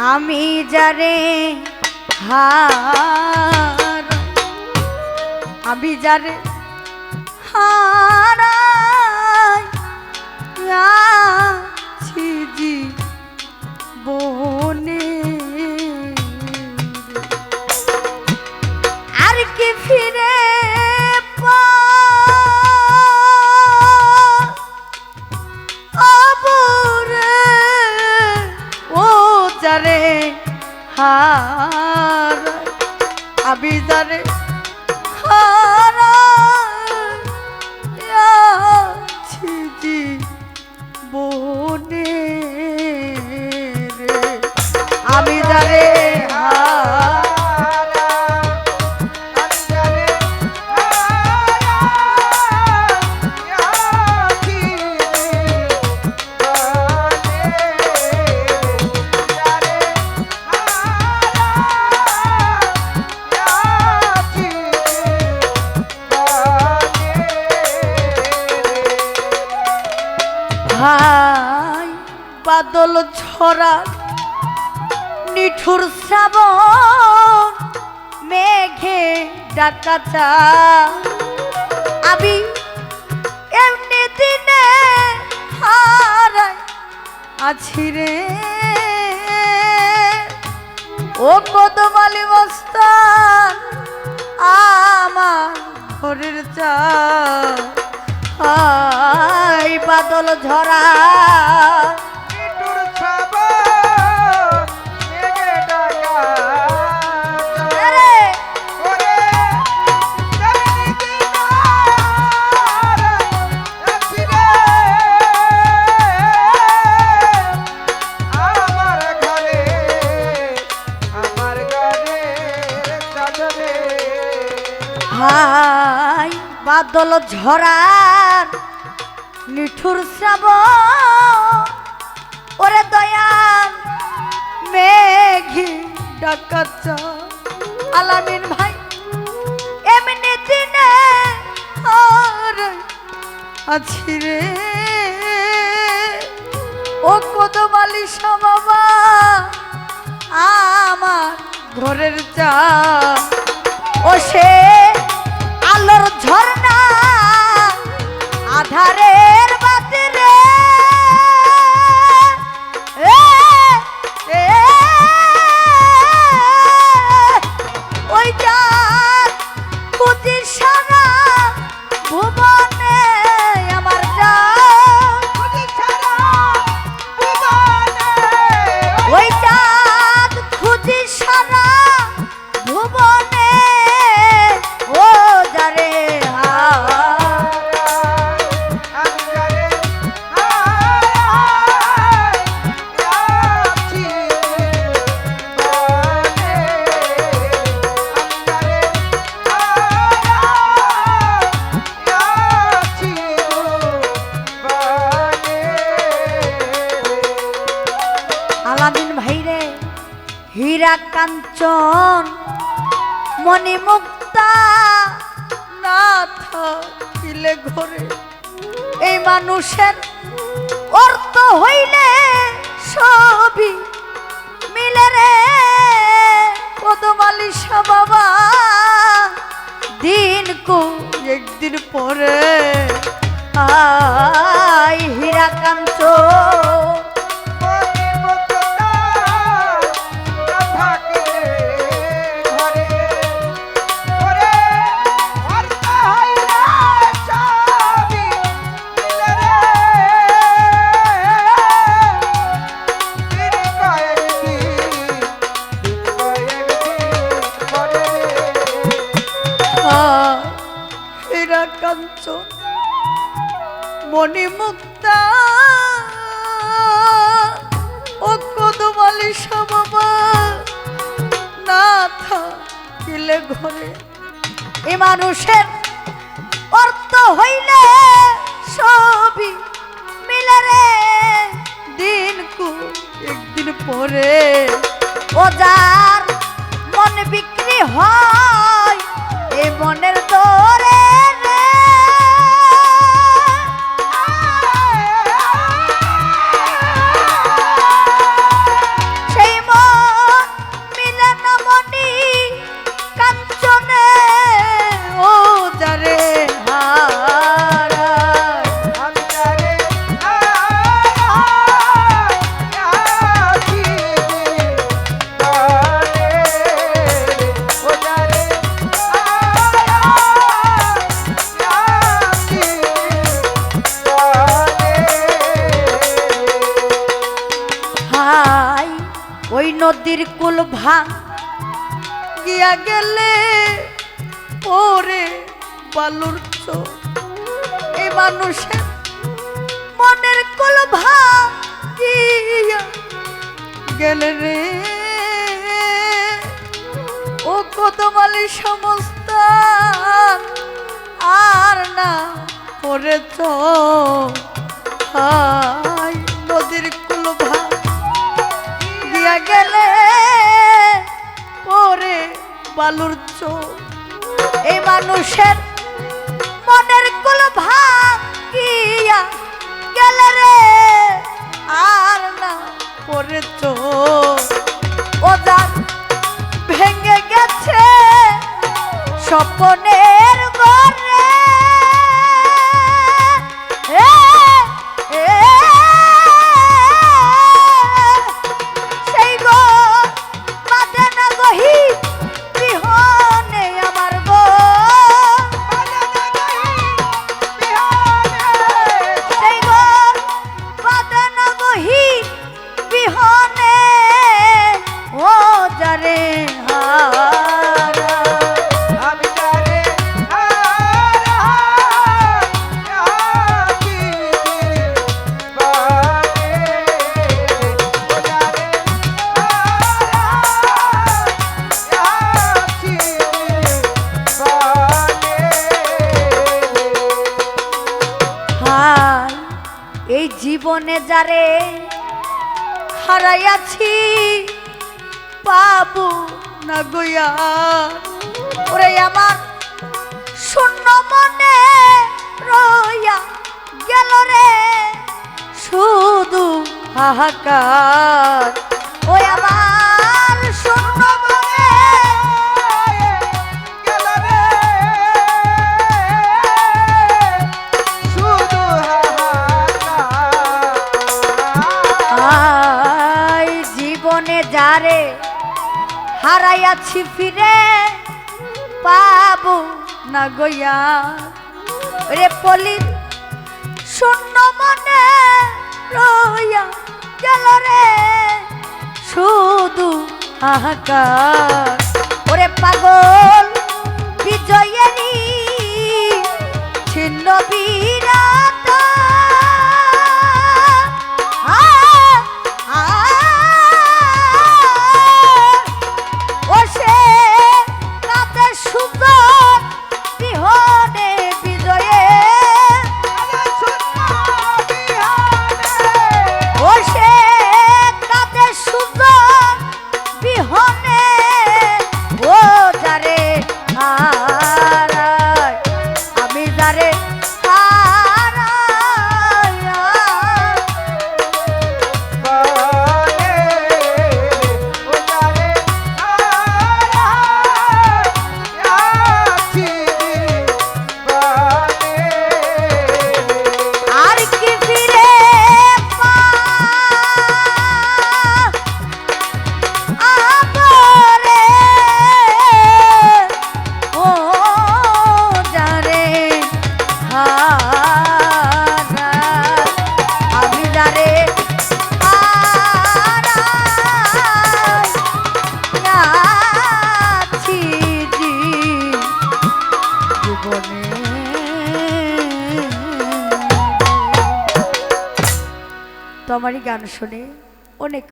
আমি যারে হার আমি যারে হারাইছি জীবনে আর কি ফিরে যারে হার আমি যারে হারাইছি জীবনে রে আমি যারে বাদল ঝরা নিঠুর শ্রাবণ মেঘে ডাকা আমি এমনি দিনে হারাই আছি রে ও কদমালি মস্তান আমার ঘরের চা হাই বাদল ঝরা হাই বাদল ঝরার নিঠুর শ্রাবণ ওরে দয়াল মেঘি ডাকাত আলামিন ভাই এমনি দিনে আছি রে ও কদমালি বাবা আমার ঘরের চা ও সে আলোর ঝর্ণা আধারের বাতি রে ওই চাঁদ কুচি সারা ভুবনে আমার ওই চাঁদ খুঁজি সারা ভুবনে ও যারে আলামিন ভাইরে হীরা কাঞ্চন মণিমুক্তা না থাকিলে ঘরে এই মানুষের অর্থ হইলে সবই মিলে রে কদমালি বাবা দিন কো একদিন পরে আই হীরা কাঞ্চন কাঞ্চন মণিমুক্তা ও কদমালি বাবা না থাকিলে ঘরে এ মানুষের অর্থ হইলে সবই মিলে রে দিন কু একদিন পরে ও যার মন বিক্রি হয় এ মনের দরে সেই মন হাই ওই নদীর কুল ভাঙ গিয়া গেলে ওরে বালুর চোখ এই মানুষের মনের কুল ভাঙিয়া গেলে রে ও কদমালি সমস্ত আর না পরে হাই নদীর কুল ভাঙিয়া গেলে পরে বালুর চোখ এই মানুষের মনের কুল ভাঙিয়া গেলে রে আর না পরে ও যার ভেঙে গেছে স্বপ্নের ঘরে সেই গো বাদে না গহি বিহনে আমার গো সেই গো বাদে না গহি বিহনে ও যারে এই জীবনে যারে হারাইয়াছি পাবো না গইয়া ওরে আমার শূন্য মনে রইয়া গেল রে শুধু হাহাকার ওই আমার শূন্য মনে গেল রে শুধু হাহাকার জীবনে যারে হারাইয়াছি ফিরে পাবো না গইয়া রে পলির শূন্য মনে রইয়া গেল রে শুধু হাহাকার ওরে পাগল বিজয়েরই ছিন্ন বিরাট তো আমারই গান শুনে অনেক